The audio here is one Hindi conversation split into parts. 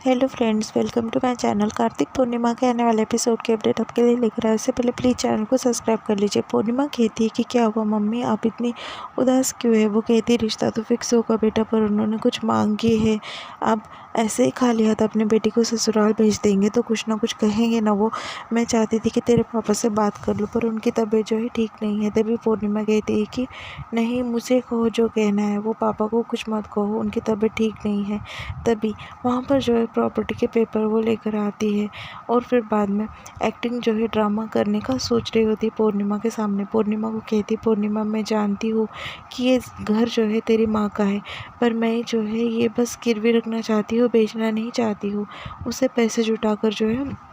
Hello friends, welcome to my channel. Kartik Purnima के आने वाले एपिसोड की अपडेट आपके लिए लेकर आए। उससे पहले प्लीज़ चैनल को सब्सक्राइब कर लीजिए। पूर्णिमा कहती है कि क्या हुआ मम्मी, आप इतनी उदास क्यों है। वो कहती है रिश्ता तो फिक्स होगा बेटा, पर उन्होंने कुछ मांग की है। आप ऐसे ही खाली हाथ अपने बेटी को ससुराल भेज देंगे तो कुछ ना कुछ कहेंगे ना वो। मैं चाहती थी कि तेरे पापा से बात कर लूँ, पर उनकी तबीयत जो है ठीक नहीं है। तभी पूर्णिमा कहती है कि नहीं, मुझे कहो जो कहना है, वो पापा को कुछ मत कहो, उनकी तबीयत ठीक नहीं है। तभी वहाँ पर जो है प्रॉपर्टी के पेपर वो लेकर आती है और फिर बाद में एक्टिंग जो है ड्रामा करने का सोच रही होती है पूर्णिमा के सामने। पूर्णिमा को कहती, पूर्णिमा मैं जानती हूँ कि ये घर जो है तेरी माँ का है, पर मैं जो है ये बस गिरवी रखना चाहती हूँ, बेचना नहीं चाहती हूँ। उसे पैसे जुटाकर जो है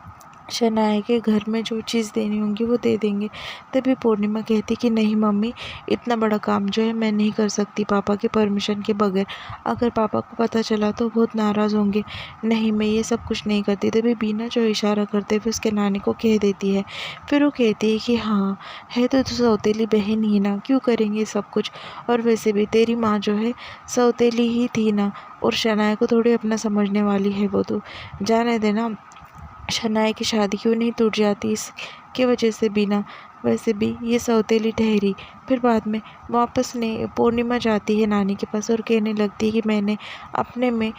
शनाया के घर में जो चीज़ देनी होंगी वो दे देंगे। तभी पूर्णिमा कहती कि नहीं मम्मी, इतना बड़ा काम जो है मैं नहीं कर सकती पापा के परमिशन के बगैर। अगर पापा को पता चला तो बहुत नाराज़ होंगे। नहीं, मैं ये सब कुछ नहीं करती। तभी बीना जो इशारा करते हुए उसके नानी को कह देती है। फिर वो कहती है कि हाँ, है तो सौतेली बहन ही ना, क्यों करेंगे सब कुछ। और वैसे भी तेरी माँ जो है सौतेली ही थी ना, और शनाया को थोड़ी अपना समझने वाली है। वो तो जाने देना, शनाया की शादी क्यों नहीं टूट जाती इसकी वजह से बिना। वैसे भी ये सौतेली ठहरी। फिर बाद में वापस ने पूर्णिमा जाती है नानी के पास और कहने लगती है कि मैंने अपने में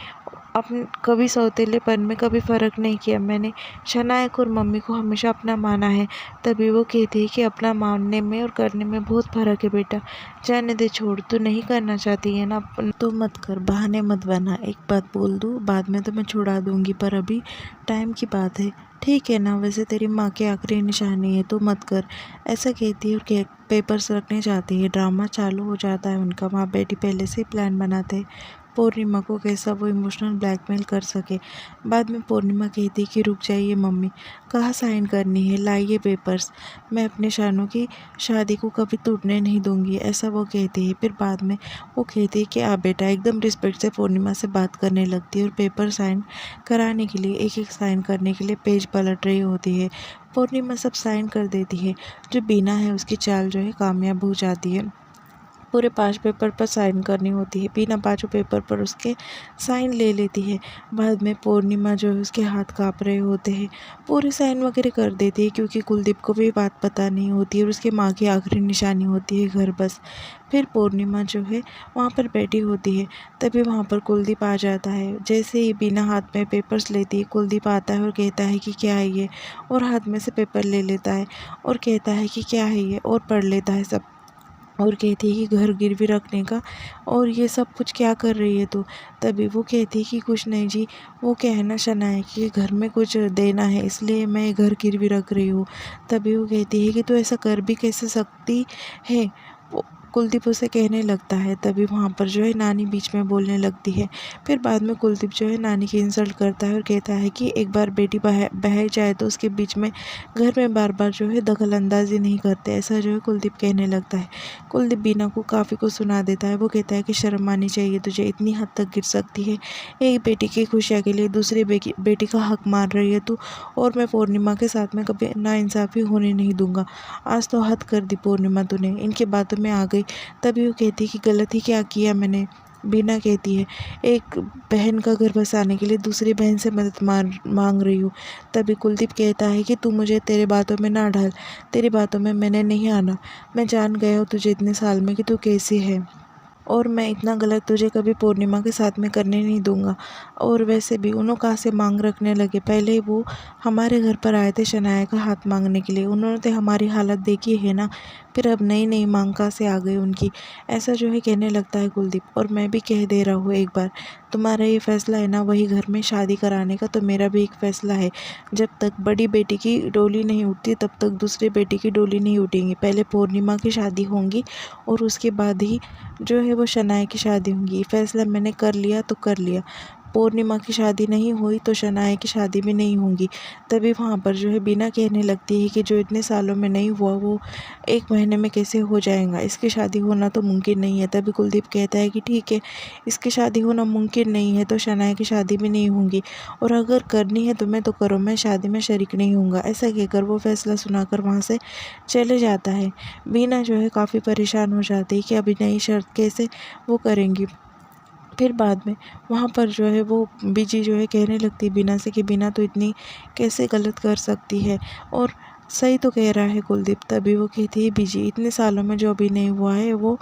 कभी सौतेलेपन में कभी फ़र्क नहीं किया। मैंने शनायक और मम्मी को हमेशा अपना माना है। तभी वो कहती है कि अपना मानने में और करने में बहुत फ़र्क है बेटा। जाने दे, छोड़, तू नहीं करना चाहती है ना, तो मत कर, बहाने मत बना। एक बात बोल दूँ, बाद में तो मैं छुड़ा दूँगी, पर अभी टाइम की बात है, ठीक है ना। वैसे तेरी माँ की आखिरी निशानी है, तो मत कर। ऐसा कहती है और पेपर्स रखने जाती है। ड्रामा चालू हो जाता है उनका। माँ बेटी पहले से ही प्लान बनाते हैं पूर्णिमा को कैसा वो इमोशनल ब्लैकमेल कर सके। बाद में पूर्णिमा कहती कि रुक जाइए मम्मी, कहाँ साइन करनी है, लाइए पेपर्स। मैं अपने शानू की शादी को कभी टूटने नहीं दूंगी, ऐसा वो कहती है। फिर बाद में वो कहती है कि आप बेटा, एकदम रिस्पेक्ट से पूर्णिमा से बात करने लगती है और पेपर साइन कराने के लिए एक एक साइन करने के लिए पेज पलट रही होती है। पूर्णिमा सब साइन कर देती है। जो बीना है उसकी चाल जो है कामयाब हो जाती है। पूरे 5 पेपर पर साइन करनी होती है। बिना 5 पेपर पर उसके साइन ले लेती है। बाद में पूर्णिमा जो है उसके हाथ काँप रहे होते हैं। पूरे साइन वगैरह कर देती है क्योंकि कुलदीप को भी बात पता नहीं होती है और उसकी माँ की आखिरी निशानी होती है घर बस। फिर पूर्णिमा जो है वहाँ पर बैठी होती है। तभी वहाँ पर कुलदीप आ जाता है। जैसे ही बिना हाथ में पेपर्स लेती है, कुलदीप आता है और कहता है कि क्या है ये, और हाथ में से पेपर ले लेता है और कहता है कि क्या है ये, और पढ़ लेता है सब। और कहती है कि घर गिरवी रखने का, और ये सब कुछ क्या कर रही है तू। तभी वो कहती है कि कुछ नहीं जी, वो कहना शनाया कि घर में कुछ देना है, इसलिए मैं ये घर गिरवी रख रही हूँ। तभी वो कहती है कि तू ऐसा कर भी कैसे सकती है। कुलदीप उसे कहने लगता है। तभी वहाँ पर जो है नानी बीच में बोलने लगती है। फिर बाद में कुलदीप जो है नानी की इंसल्ट करता है और कहता है कि एक बार बेटी बह जाए तो उसके बीच में घर में बार बार जो है दखल अंदाजी नहीं करते, ऐसा जो है कुलदीप कहने लगता है। कुलदीप बीना को काफ़ी कुछ सुना देता है। वो कहता है कि शर्म आनी चाहिए तुझे, इतनी हद तक गिर सकती है। एक बेटी की खुशियाँ के लिए दूसरी बेटी का हक मार रही है तू, और मैं पूर्णिमा के साथ में कभी नाइंसाफ़ी होने नहीं दूंगा। आज तो हद कर दी पूर्णिमा तूने, इनकी बातों में आ गई। तभी वो कहती है कि गलत ही क्या किया मैंने। बीना कहती है, एक बहन का घर बसाने के लिए दूसरी बहन से मदद मांग रही हूँ। तभी कुलदीप कहता है कि तू मुझे तेरे बातों में ना डाल, तेरी बातों में मैंने नहीं आना। मैं जान गया हूँ तुझे इतने साल में कि तू कैसी है, और मैं इतना गलत तुझे कभी पूर्णिमा के साथ में करने नहीं दूंगा। और वैसे भी उन्हों कहाँ से मांग रखने लगे, पहले वो हमारे घर पर आए थे शनाया का हाथ मांगने के लिए, उन्होंने तो हमारी हालत देखी है ना, फिर अब नई नई मांग कहाँ से आ गई उनकी। ऐसा जो है कहने लगता है कुलदीप। और मैं भी कह दे रहा हूँ एक बार, तुम्हारा ये फैसला है ना वही घर में शादी कराने का, तो मेरा भी एक फैसला है। जब तक बड़ी बेटी की डोली नहीं उठती तब तक दूसरी बेटी की डोली नहीं उठेंगी। पहले पूर्णिमा की शादी होंगी और उसके बाद ही जो है वो शनाया की शादी होगी। फैसला मैंने कर लिया तो कर लिया। पूर्णिमा की शादी नहीं हुई तो शनाया की शादी भी नहीं होगी। तभी वहाँ पर जो है बीना कहने लगती है कि जो इतने सालों में नहीं हुआ वो 1 महीने में कैसे हो जाएगा, इसकी शादी होना तो मुमकिन नहीं है। तभी कुलदीप कहता है कि ठीक है, इसकी शादी होना मुमकिन नहीं है तो शनाया की शादी भी नहीं होगी, और अगर करनी है तुम्हें तो करो, मैं शादी में शरीक नहीं हूँगा। ऐसा कहकर वो फैसला सुनाकर वहाँ से चले जाता है। बीना जो है काफ़ी परेशान हो जाती है कि अभी नई शर्त कैसे वो करेंगी। फिर बाद में वहाँ पर जो है वो बीजी जो है कहने लगती है बीना से कि बीना तो इतनी कैसे गलत कर सकती है, और सही तो कह रहा है कुलदीप। तभी वो कहती है बीजी इतने सालों में जो अभी नहीं हुआ है वो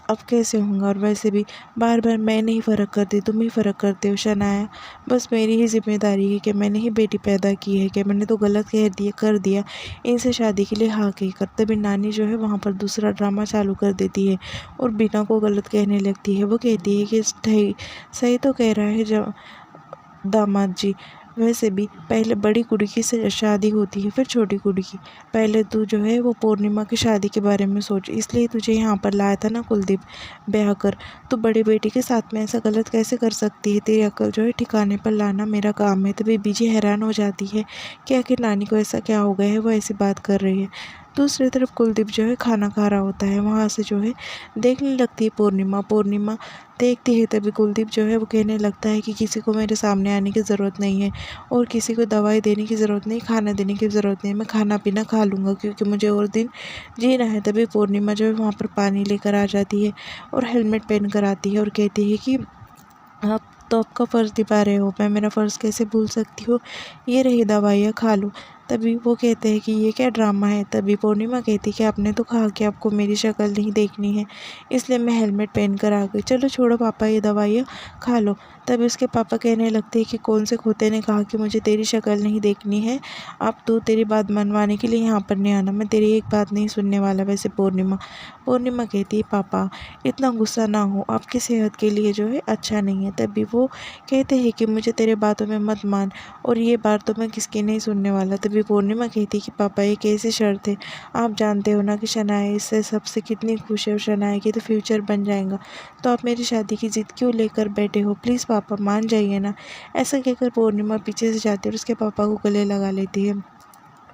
अब कैसे होगा, और वैसे भी बार बार मैं नहीं फ़र्क करती तुम ही फ़र्क करते हो शनाया। बस मेरी ही जिम्मेदारी है कि मैंने ही बेटी पैदा की है, कि मैंने तो गलत कर दिया इनसे शादी के लिए हाँ कही कर। तभी नानी जो है वहाँ पर दूसरा ड्रामा चालू कर देती है और बीना को गलत कहने लगती है। वो कहती है कि सही सही तो कह रहा है जब दामाद जी, वैसे भी पहले बड़ी कुड़ी की शादी होती है फिर छोटी कुड़ी की। पहले तू जो है वो पूर्णिमा की शादी के बारे में सोच, इसलिए तुझे यहाँ पर लाया था ना कुलदीप ब्याह कर। तू बड़ी बेटी के साथ में ऐसा गलत कैसे कर सकती है, तेरी अक्ल जो है ठिकाने पर लाना मेरा काम है। तभी बीजी हैरान हो जाती है कि आखिर नानी को ऐसा क्या हो गया है वो ऐसी बात कर रही है। दूसरी तरफ कुलदीप जो है खाना खा रहा होता है, वहाँ से जो है देखने लगती है पूर्णिमा देखती है। तभी कुलदीप जो है वो कहने लगता है कि किसी को मेरे सामने आने की ज़रूरत नहीं है और किसी को दवाई देने की ज़रूरत नहीं, खाना देने की ज़रूरत नहीं, मैं खाना पीना खा लूँगा क्योंकि मुझे और दिन जीना है। तभी पूर्णिमा जो है वहाँ पर पानी लेकर आ जाती है और हेलमेट पहन कर आती है और कहती है कि आप तो आपका फ़र्ज़ निभा रहे हो, मैं मेरा फ़र्ज़ कैसे भूल सकती हूँ, ये रही दवाइयाँ खा लो। तभी वो कहते हैं कि ये क्या ड्रामा है। तभी पूर्णिमा कहती कि आपने तो कहा कि आपको मेरी शक्ल नहीं देखनी है, इसलिए मैं हेलमेट पहन कर आ गई। चलो छोड़ो पापा, ये दवाइयाँ खा लो। तभी उसके पापा कहने लगते हैं कि कौन से खोते ने कहा कि मुझे तेरी शक्ल नहीं देखनी है, अब तू तेरी बात मनवाने के लिए यहाँ पर नहीं आना, मैं तेरी एक बात नहीं सुनने वाला। वैसे पूर्णिमा कहती है पापा इतना गुस्सा ना हो, आपकी सेहत के लिए जो है अच्छा नहीं है। तभी वो कहते हैं कि मुझे तेरे बातों में मत मान, और ये बात तो मैं किसकी नहीं सुनने वाला। तभी पूर्णिमा कहती कि पापा ये कैसी शर्त है, आप जानते हो ना कि शनाया इससे सबसे कितनी खुश है और शनाया की तो फ्यूचर बन जाएगा, तो आप मेरी शादी की जिद क्यों लेकर बैठे हो, प्लीज़ पापा मान जाइए ना। ऐसा कहकर पूर्णिमा पीछे से जाती है और उसके पापा को गले लगा लेती है।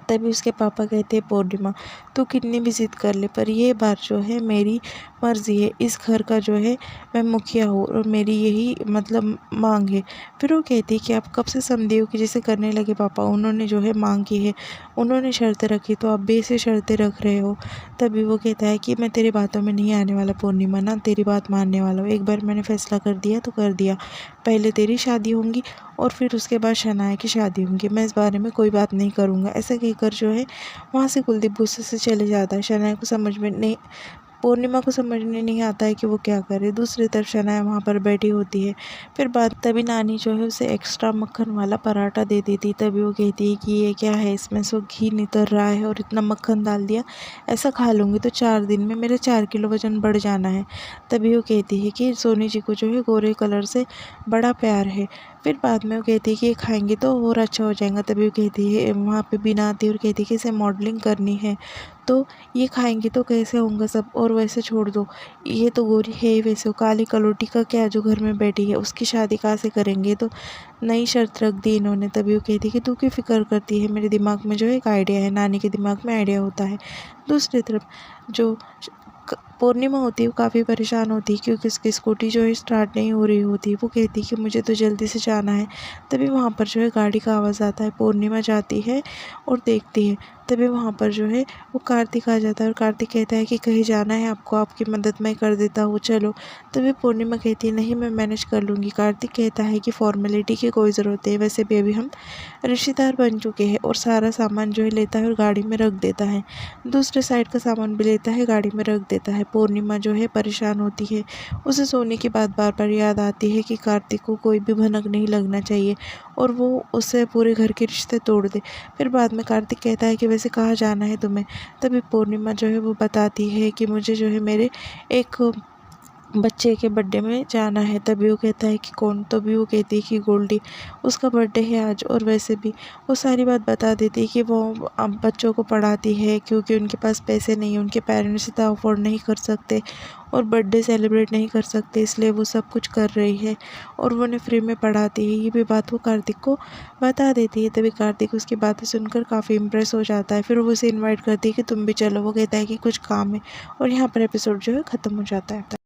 तभी उसके पापा कहते हैं पूर्णिमा तू कितनी भी जिद कर ले, पर ये बार जो है मेरी मर्ज़ी है, इस घर का जो है मैं मुखिया हूँ और मेरी यही मतलब मांग है। फिर वो कहती है कि आप कब से समझे हो कि जैसे करने लगे पापा, उन्होंने जो है मांग की है, उन्होंने शर्तें रखी तो आप भी ऐसे शर्तें रख रहे हो। तभी वो कहता है कि मैं तेरी बातों में नहीं आने वाला पूर्णिमा, ना तेरी बात मानने वाला हूँ। एक बार मैंने फैसला कर दिया तो कर दिया, पहले तेरी शादी होंगी और फिर उसके बाद शनाया की शादी होंगी, मैं इस बारे में कोई बात नहीं करूँगा। ऐसा कहकर जो है वहाँ से कुलदीप गुस्से से चले जाता है। शनाया को समझ में नहीं पूर्णिमा को समझ में नहीं आता है कि वो क्या करे। दूसरी तरफ शनाया वहाँ पर बैठी होती है। फिर बाद तभी नानी जो है उसे एक्स्ट्रा मक्खन वाला पराठा दे देती। तभी वो कहती है कि ये क्या है, इसमें सो घी नितर रहा है और इतना मक्खन डाल दिया, ऐसा खा लूँगी तो 4 दिन में मेरा 4 किलो वज़न बढ़ जाना है। तभी वो कहती है कि सोनी जी को जो है गोरे कलर से बड़ा प्यार है। फिर बाद में वो कहती है कि ये खाएंगे तो और अच्छा हो जाएगा। तभी वो कहती है वहाँ पे बीना आती है और कहती है कि इसे मॉडलिंग करनी है, तो ये खाएंगी तो कैसे होंगे सब, और वैसे छोड़ दो, ये तो गोरी है ही, वैसे वो काली कलोटी का क्या जो घर में बैठी है उसकी शादी कहाँ से करेंगे, तो नई शर्त रख दी इन्होंने। तभी वो कहती है कि तू क्यों फिक्र करती है, मेरे दिमाग में जो है एक आइडिया है, नानी के दिमाग में आइडिया होता है। दूसरी तरफ जो पूर्णिमा होती है वो काफ़ी परेशान होती है क्योंकि उसकी स्कूटी जो है स्टार्ट नहीं हो रही होती। वो कहती है कि मुझे तो जल्दी से जाना है। तभी वहाँ पर जो है गाड़ी का आवाज़ आता है, पूर्णिमा जाती है और देखती है। तभी वहाँ पर जो है वो कार्तिक आ जाता है और कार्तिक कहता है कि कहीं जाना है आपको, आपकी मदद मैं कर देता हूँ चलो। तभी पूर्णिमा कहती है नहीं मैं मैनेज कर लूँगी। कार्तिक कहता है कि फॉर्मेलिटी की कोई ज़रूरत है, वैसे भी अभी हम रिश्तेदार बन चुके हैं, और सारा सामान जो है लेता है और गाड़ी में रख देता है। दूसरे साइड का सामान भी लेता है, गाड़ी में रख देता है। पूर्णिमा जो है परेशान होती है, उसे सोने की बात बार बार याद आती है कि कार्तिक को कोई भी भनक नहीं लगना चाहिए और वो उससे पूरे घर के रिश्ते तोड़ दे। फिर बाद में कार्तिक कहता है कि वैसे कहाँ जाना है तुम्हें। तभी पूर्णिमा जो है वो बताती है कि मुझे जो है मेरे एक बच्चे के बर्थडे में जाना है। तभी वो कहता है कि कौन, तभी वो कहती है कि गोल्डी, उसका बर्थडे है आज। और वैसे भी वो सारी बात बता देती है कि वो अब बच्चों को पढ़ाती है क्योंकि उनके पास पैसे नहीं, उनके पेरेंट्स इतना अफोर्ड नहीं कर सकते और बर्थडे सेलिब्रेट नहीं कर सकते, इसलिए वो सब कुछ कर रही है और वो उन्हें फ्री में पढ़ाती है। ये भी बात वो कार्तिक को बता देती है। तभी कार्तिक उसकी बातें सुनकर काफ़ी इम्प्रेस हो जाता है। फिर वो उसे इन्वाइट करती है कि तुम भी चलो। वो कहता है कि कुछ काम है, और यहाँ पर एपिसोड जो है ख़त्म हो जाता है।